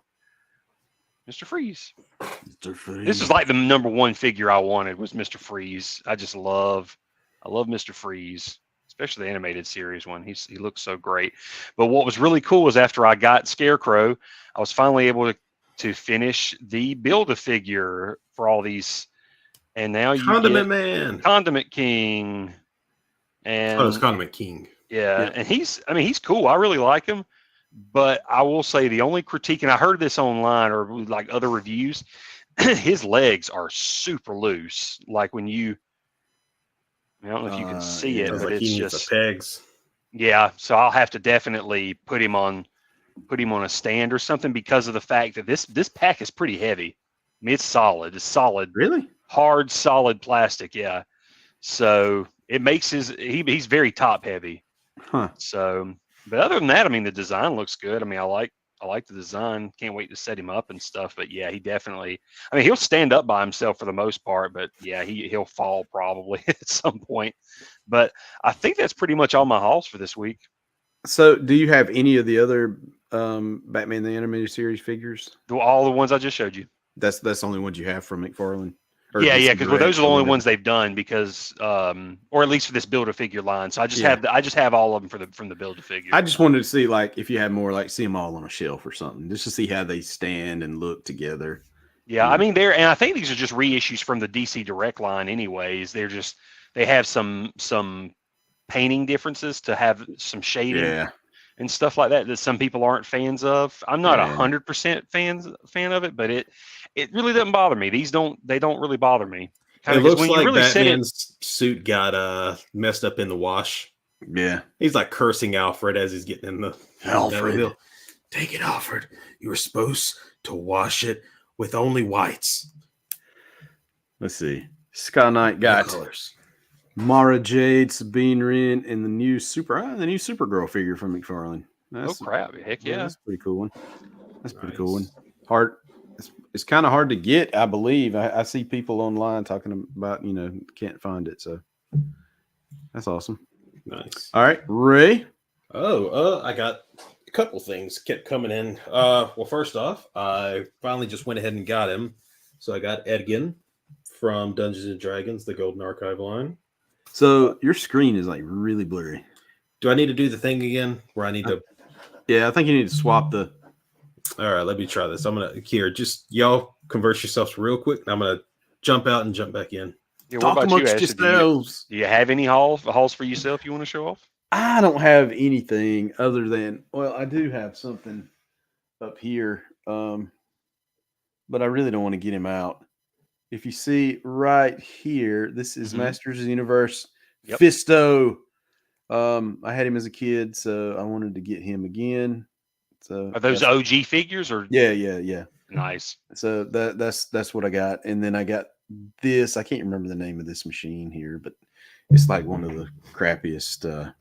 Mr. Freeze. Mr. Freeze. This is like the number one figure I wanted was Mr. Freeze. I love Mr. Freeze, especially the animated series one. He looks so great. But what was really cool is after I got Scarecrow, I was finally able to finish the Build-A-Figure for all these. And now you Condiment get Man, Condiment King, and it's Condiment King. Yeah, and he's cool. I really like him, but I will say the only critique, and I heard this online or like other reviews, his legs are super loose. Like when I don't know if you can see it, but like it's he needs just the pegs. Yeah, so I'll have to definitely put him on a stand or something because of the fact that this pack is pretty heavy. I mean, it's solid. It's solid. Really? Hard, solid plastic, yeah. So it makes he's very top heavy. Huh. So, but other than that, I mean, the design looks good. I mean, I like the design. Can't wait to set him up and stuff. But yeah, he definitely. I mean, he'll stand up by himself for the most part. But yeah, he'll fall probably at some point. But I think that's pretty much all my hauls for this week. So, do you have any of the other Batman the Animated Series figures? All the ones I just showed you. That's the only ones you have from McFarlane. Yeah, because those are the only ones they've done because, or at least for this Build-A-Figure line. So I just have all of them from the Build-A-Figure. I just wanted to see like if you had more, like see them all on a shelf or something, just to see how they stand and look together. Yeah, I mean and I think these are just reissues from the DC Direct line, anyways. They have some painting differences to have some shading and stuff like that some people aren't fans of. I'm not 100% fan of it, but it really doesn't bother me. They don't really bother me. It looks like really Batman's suit got messed up in the wash. Yeah, he's like cursing Alfred as he's getting in the Alfred. Take it, Alfred. You were supposed to wash it with only whites. Let's see. Sky Knight got colors. Mara Jade, Sabine Wren, and the new Supergirl figure from McFarlane. Crap! Heck yeah, that's a pretty cool one. That's a pretty cool one. Hard. It's kind of hard to get, I believe. I see people online talking about, can't find it. So that's awesome. Nice. All right, Ray. I got a couple things kept coming in. Well, first off, I finally just went ahead and got him. So I got Edgin from Dungeons and Dragons, the Golden Archive line. So your screen is like really blurry. Do I need to do the thing again where I need to? Yeah, I think you need to swap the. All right, let me try this. I'm gonna just y'all converse yourselves real quick. I'm gonna jump out and jump back in. Yeah, Talk amongst yourselves. Do you have any hauls for yourself you want to show off? I don't have anything other than I do have something up here, but I really don't want to get him out. If you see right here, this is Masters of the Universe Fisto. I had him as a kid, so I wanted to get him again. So are those OG figures or? Yeah. Nice. So that's what I got, and then I got this. I can't remember the name of this machine here, but it's like one of the crappiest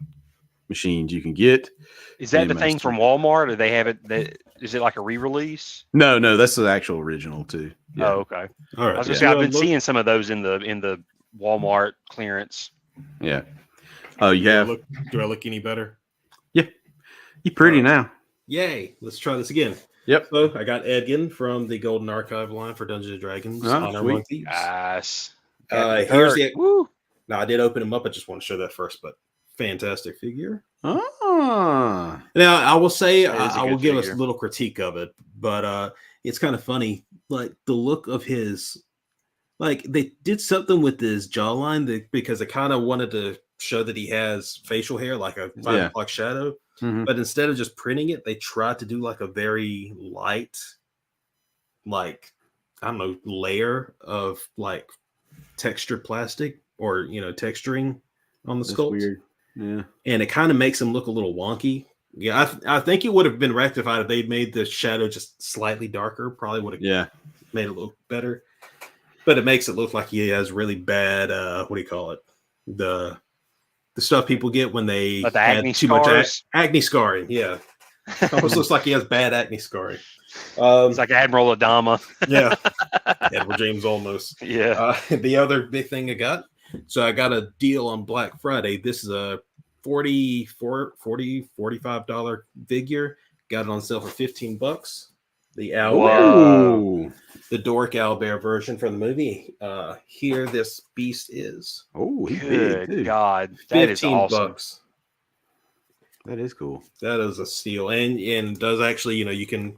machines you can get. Is that the thing from Walmart, or they have it? Is it like a re-release? No, that's the actual original too. Yeah. Oh, okay. All right. I was just I've been seeing some of those in the Walmart clearance. Yeah. Oh, you have. Do I look any better? Yeah. You pretty now. Yay! Let's try this again. Yep. So I got Edgin from the Golden Archive line for Dungeons and Dragons. Oh, Honor Among Thieves. Nice. Here's the. Woo. Now I did open him up. I just want to show that first, but fantastic figure. Ah, Now I will say That is a I will good give figure. a little critique of it, but it's kind of funny. Like the look of his, like they did something with his jawline because they kind of wanted to show that he has facial hair, like a 5 o'clock shadow. Mhm. But instead of just printing it, they tried to do like a very light, like I don't know, layer of like textured plastic or texturing on the That's sculpt. weird. Yeah. And it kind of makes him look a little wonky. Yeah, I think it would have been rectified if they'd made the shadow just slightly darker. Probably would have made it look better. But it makes it look like he has really bad what do you call it? The stuff people get when they Like the had acne too much scars? acne scarring. Yeah, almost looks like he has bad acne scarring. It's like Admiral Adama. Yeah, Edward James almost. Yeah. The other big thing I got. So I got a deal on Black Friday. This is a $45 figure. Got it on sale for $15. The Whoa. the Dork Owlbear version from the movie. Here this beast is. Oh, he's big Good too. God. That is awesome. $15. That is cool. That is a steal. And does actually, you can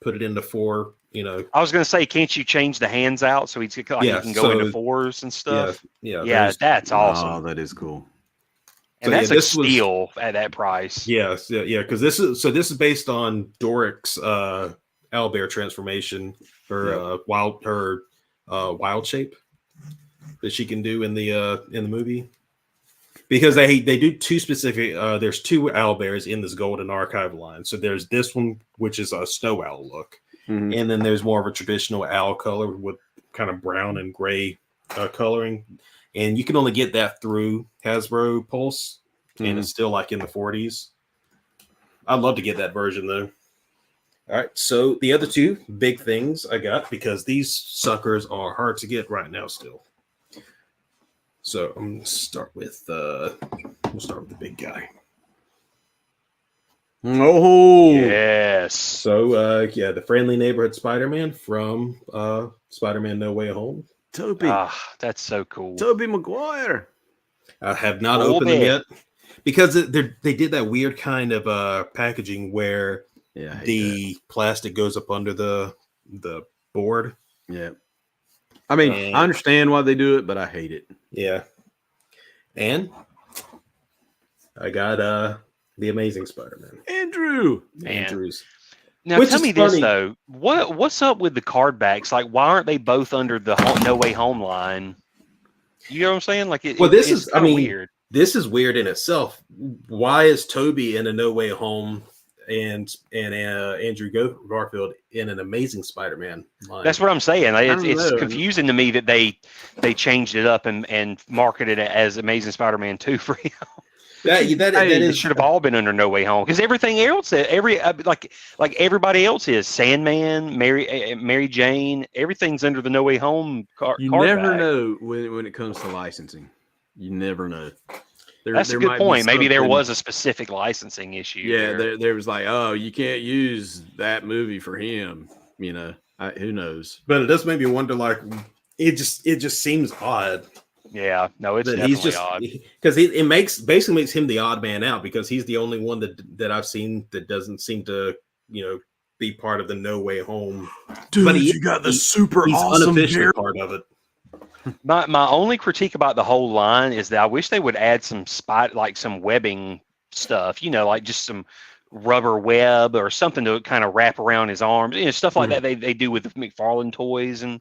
put it into 4, I was going to say, can't you change the hands out so he can go into 4s and stuff? Yeah, that's awesome. Oh, that is cool. And So, that's yeah, a this was- steal at that price. Yes, yeah, because this is based on Doric's owlbear transformation, her wild shape that she can do in the movie. Because they do 2 specific. There's 2 owlbears in this golden archive line. So there's this one, which is a snow owl look, Mhm. and then there's more of a traditional owl color with kind of brown and gray coloring. And you can only get that through Hasbro Pulse, and it's still like in the 40s. I'd love to get that version though. All right, so the other 2 big things I got, because these suckers are hard to get right now still. So I'm gonna start with the big guy. Oh, Yes. So the friendly neighborhood Spider-Man from Spider-Man No Way Home. Toby. That's so cool. Toby Maguire. I have not Old opened them man. yet because they did that weird kind of packaging where Yeah, I hate the plastic goes up under the board. that. Yeah. I mean, And- I understand why they do it, but I hate it. Yeah. And I got the Amazing Spider-Man. Andrew. Man. Andrews. Now Which tell is me this funny. though, what's up with the card backs? Like, why aren't they both under the No Way Home line? You know what I'm saying? Like, Well, this it's is, I kinda mean, weird. This is weird in itself. Why is Toby in a No Way Home and Andrew Garfield in an Amazing Spider-Man line? That's what I'm saying. Like, don't it's know. confusing to me that they changed it up and marketed it as Amazing Spider-Man 2 for him. that It is should have all been under No Way Home because everything else, like everybody else is Sandman, Mary Jane, everything's under the No Way Home card. You card never back. know when it comes to licensing. You never know. That's a good point. Maybe there was a specific licensing issue. Yeah, there. there was like, oh, you can't use that movie for him. You know, who knows? But it does make me wonder. Like, it just seems odd Yeah, no, it's that definitely he's just odd. because it basically makes him the odd man out because he's the only one that I've seen that doesn't seem to be part of the No Way Home. Dude, But you got the super He's awesome unofficially hair. part of it. My only critique about the whole line is that I wish they would add some some webbing stuff, like just some rubber web or something to kind of wrap around his arms, stuff like that they do with the McFarlane toys and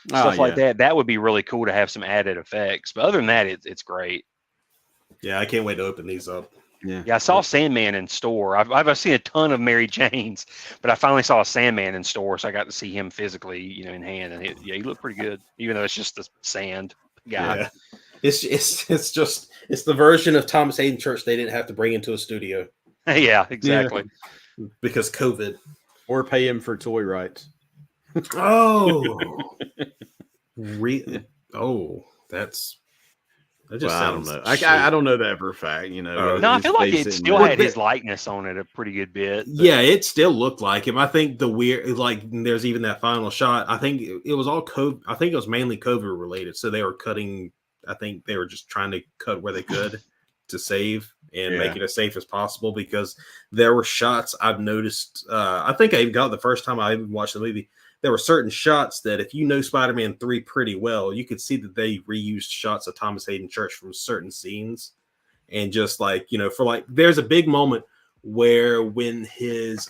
stuff like that. That would be really cool to have some added effects. But other than that, it's great. Yeah, I can't wait to open these up. Yeah, I saw Sandman in store. I've seen a ton of Mary Janes, but I finally saw a Sandman in store, so I got to see him physically, in hand, and he looked pretty good, even though it's just the sand guy. Yeah. It's the version of Thomas Hayden Church they didn't have to bring into a studio Yeah, exactly. because COVID. Or pay him for toy rights. Oh, that just Well, I don't sounds. know. I don't know that for a fact. No, I feel like it still had his likeness on it a pretty good bit. But Yeah, it still looked like him. I think the weird, like, there's even that final shot. I think it was all COVID. I think it was mainly COVID related. So they were cutting I think they were just trying to cut where they could to save and make Yeah. it as safe as possible, because there were shots I've noticed. I think I even got the first time I even watched the movie. There were certain shots that if you know Spider-Man 3 pretty well, you could see that they reused shots of Thomas Hayden Church from certain scenes. And just like, for like, there's a big moment where when he's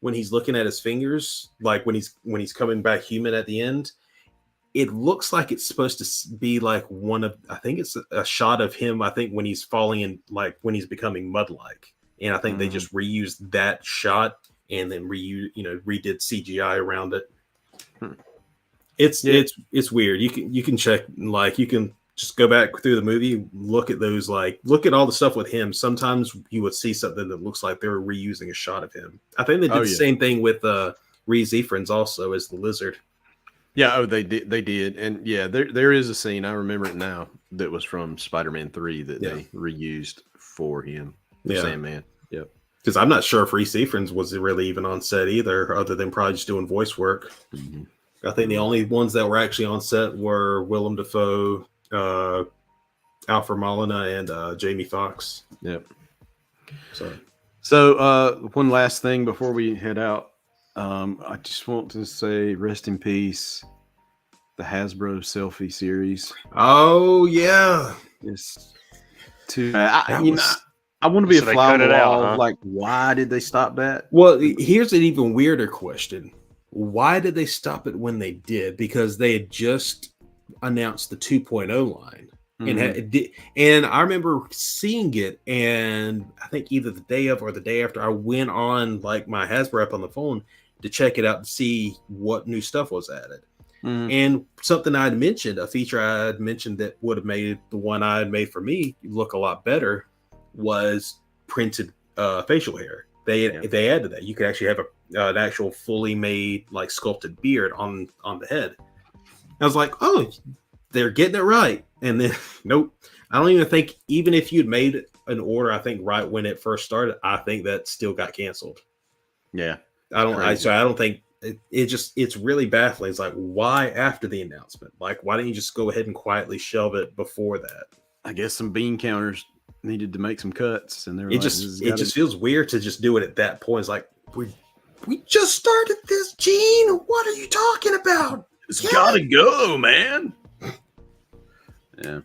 looking at his fingers, like when he's coming back human at the end, it looks like it's supposed to be like I think it's a shot of him, I think when he's falling in, like when he's becoming mud-like. And I think they just reused that shot and then redid CGI around it. It's weird. You can check, like, you can just go back through the movie, look at those, like, look at all the stuff with him. Sometimes you would see something that looks like they were reusing a shot of him. I think they did the same thing with Rhys Ifans also as the Lizard. Yeah, they did. And yeah, there is a scene, I remember it now, that was from Spider-Man 3 that they reused for him. Sandman. Yep. Because I'm not sure if Rhys Ifans was really even on set either, other than probably just doing voice work. Mm-hmm. I think the only ones that were actually on set were Willem Dafoe, Alfred Molina, and Jamie Foxx. Yep. So one last thing before we head out. I just want to say rest in peace, the Hasbro selfie series. Oh yeah. It's too I want to be a fly on the wall. Like, why did they stop that? Well, here's an even weirder question. Why did they stop it when they did? Because they had just announced the 2.0 line. And I remember seeing it, and I think either the day of or the day after, I went on like my Hasbro app on the phone to check it out and see what new stuff was added. And something I had mentioned, a feature I had mentioned that would have made the one I had made for me look a lot better, was printed facial hair. They added that. You could actually have an actual fully made, like, sculpted beard on the head. I was like, oh, they're getting it right. And then nope. I don't even think, even if you'd made an order, I think right when it first started, I think that still got canceled. Yeah. I don't think it's really baffling. It's like, why after the announcement? Like, why didn't you just go ahead and quietly shelve it before that? I guess some bean counters needed to make some cuts, and it just feels weird to just do it at that point. It's like, we just started this, Gene. What are you talking about? It's gotta go, man. Yeah.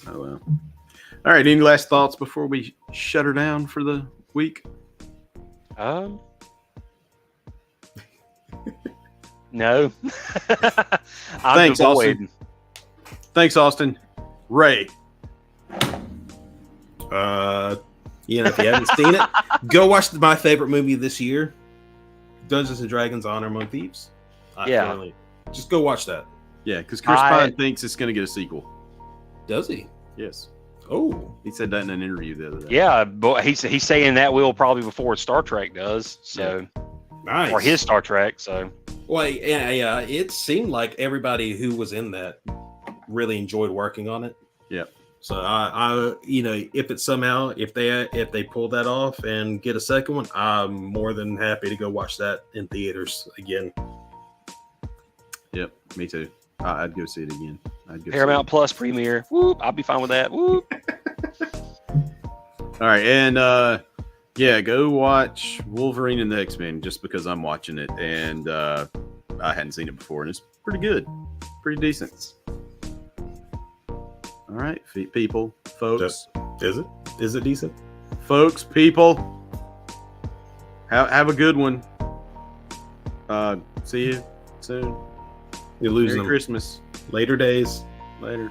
Oh well. All right. Any last thoughts before we shut her down for the week? No. Thanks, Austin. Thanks, Austin. Ray. If you haven't seen it, go watch my favorite movie this year, Dungeons and Dragons: Honor Among Thieves. Just go watch that. Yeah, because Chris Pine thinks it's going to get a sequel. Does he? Yes. Oh, he said that in an interview the other day. Yeah, but he's saying that will probably before Star Trek does. So, nice. Or his Star Trek. So, well, yeah. It seemed like everybody who was in that really enjoyed working on it. Yeah. So I if it's somehow, if they pull that off and get a second one, I'm more than happy to go watch that in theaters again. Yep, me too. I'd go see it again. Paramount Plus premiere. Whoop! I'll be fine with that. Whoop! All right, and go watch Wolverine and the X-Men just because I'm watching it, and I hadn't seen it before, and it's pretty good, pretty decent. All right, people, folks. Is it decent? Folks, people, have a good one. See you soon. You're losing Merry Christmas. Later days. Later.